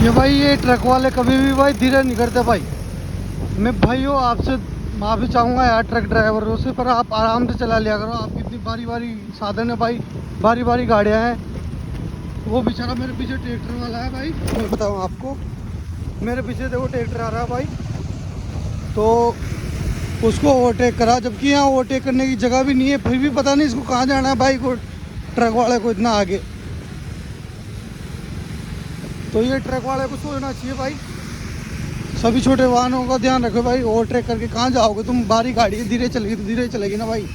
ये भाई ये ट्रक वाले कभी भी भाई धीरे नहीं करते भाई। मैं भाइयों आपसे माफ़ी चाहूँगा यार ट्रक ड्राइवरों से, पर आप आराम से चला लिया करो। आपकी इतनी बारी बारी साधन है भाई, बारी बारी गाड़ियाँ हैं। वो बेचारा मेरे पीछे ट्रैक्टर वाला है भाई, मैं बताऊँ आपको, मेरे पीछे देखो ट्रैक्टर आ रहा है भाई, तो उसको ओवरटेक करा, जबकि यहाँ ओवरटेक करने की जगह भी नहीं है। फिर भी पता नहीं इसको कहाँ जाना है भाई को, ट्रक वाले को इतना आगे। तो ये ट्रक वाले को सोचना चाहिए भाई, सभी छोटे वाहनों का ध्यान रखो भाई। ओवरटेक करके कहाँ जाओगे तुम, बारी गाड़ी है, धीरे चलेगी तो धीरे चलेगी ना भाई।